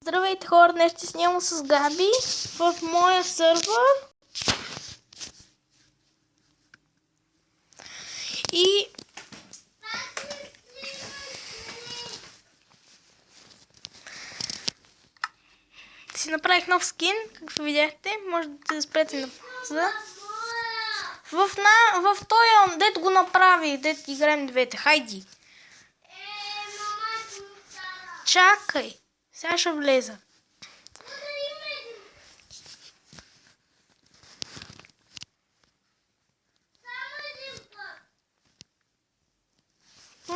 Здравейте хора, днес ще снимам с Габи в моя сървър. И си направих нов скин, както видяхте. Може да спрете на пауза. В този, дето го направи, дето играем двете. Хайди. Чакай. Сега ще влеза.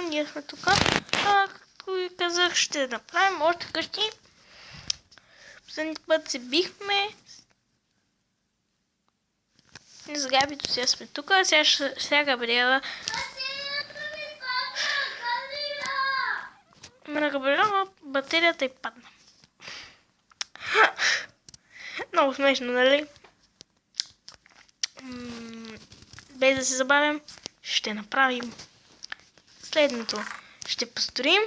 Ние сме тук. Както ви казах, ще направим още къщи. Последния път се бихме. С Габито сега сме тук. Сега Габриела. На Габриела батерията й падна. Много смешно, нали? Без да се забавям, ще направим следното. Ще построим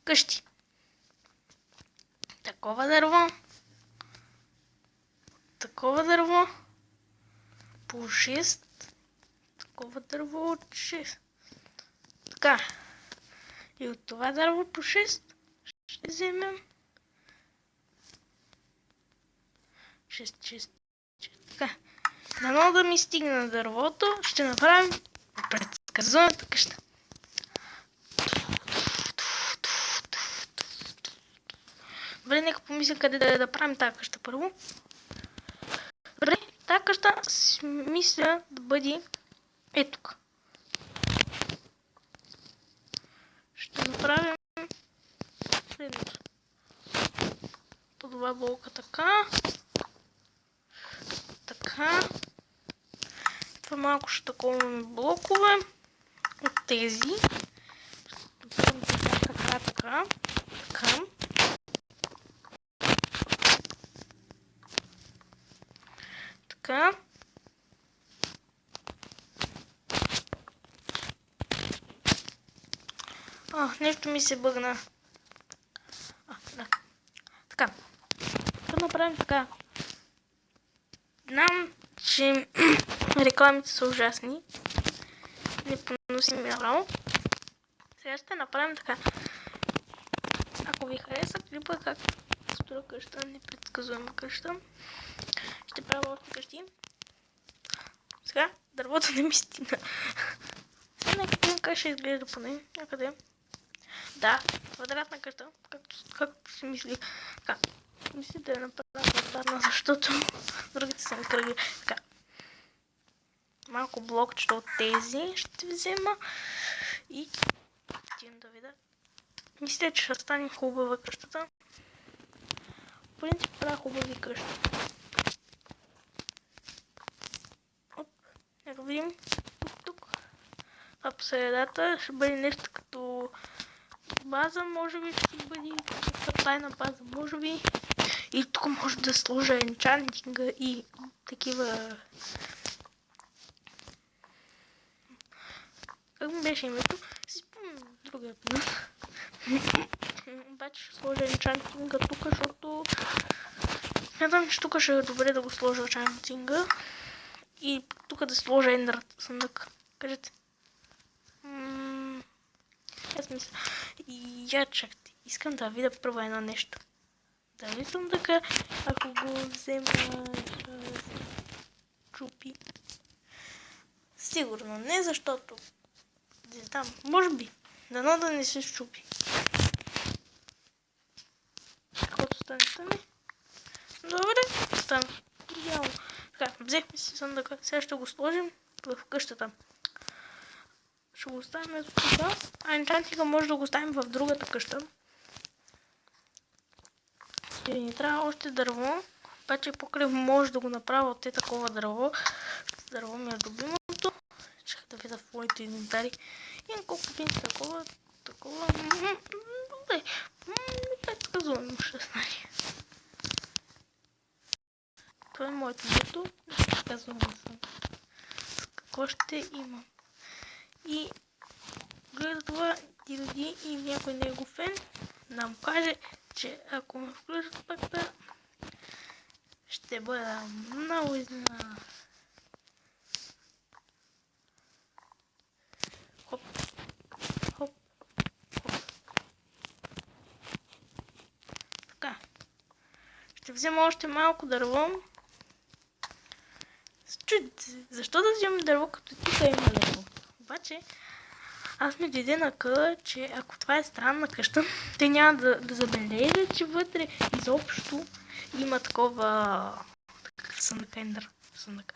къщи. Такова дърво. Такова дърво. По 6. Такова дърво от 6. Така. И от това дърво по 6 ще вземем 6. Така. Дано да ми стигне на дървото, ще направим предсказуемата къща. Добре, нека помисля къде да правим тази къща първо. Добре, тази къща мисля да бъде тук. Ще направим следното. По два блока така. Така. Това малко ще таковаме блокове от тези. Така. Така. Нещо ми се бъгна. Да. Така. Да направим така. Знам, че рекламите са ужасни. Не поносим морал. Сега ще направим така. Ако ви хареса клипа как строя къща, непредсказуема къща, ще правя още къщи. Сега дървото не ми стигна. Сега нека видим как ще изглежда поне. Някъде. Да, квадратна къща, както си мисли. Така, мисля да я направя квадратна, защото другите са ми кръгли. Така. Малко блокчета от тези ще взема и стигам да видя. Мисля, че ще стане хубава къщата. В принцип правя хубави къщи. Оп, нека видим. Тук. А по средата ще бъде нещо като база, може би ще бъде тайна база, може би. И тук може да сложа енчантинга и такива. Как му беше името? Си спомням другия път. Обаче ще сложа енчантинга тук, защото смятам, че тук ще е добре да го сложа енчантинга. И тук да сложа ендър съндък. Кажете. Аз мисля. И я чакайте. Искам да видя първо едно нещо. Дали съндъка, ако го взема, чупи. Сигурно не, защото не знам, може би. Дано да не се щупи. Каквото стане. Добре, стане. Идеално. Така, взехме си съндъка. Сега ще го сложим в къщата. Ще го оставим ето тук. А енчантинга може да го оставим в другата къща. И ни трябва още дърво. Обаче покрай може да го направя от такова дърво. Дърво ми е любимото. Чакай да видя в моите инвентари. И колко пин такова. Добре. Предсказуемо ще стане. Това е моето мото. Предсказуемо съм. Какво ще имам? И гледа това, и някой негов фен нам каже, че че ако ме включат пак да ще бъда много изненадан. Хоп, хоп, хоп. Така. Ще взема още малко дърво. Чудите се, защо да вземем дърво, като тук има дърво? Обаче, аз ми дойде на къла, че ако това е странна къща, те няма да забележат, че вътре изобщо има такова съндък.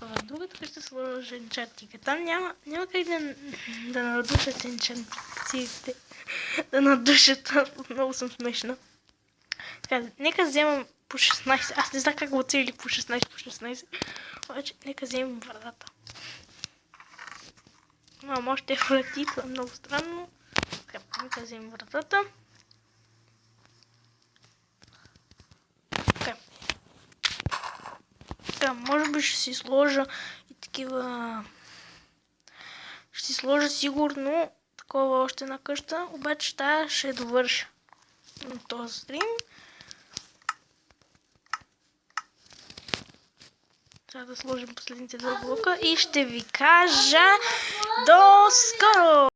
В другата къща сложа енчантика. Там няма как да надушат енчантиците. Да надушат. Много съм смешна. Така, нека вземам по 16. Аз не знам как го оцели по 16. Обаче, нека вземем вратата. Имам още врати, това е много странно. Така, нека вземем вратата. Така, може би ще си сложа и такива... Ще си сложа сигурно такова още една къща, обаче тая ще довърша на този стрим. Трябва да сложим последните два блока и ще ви кажа до скоро!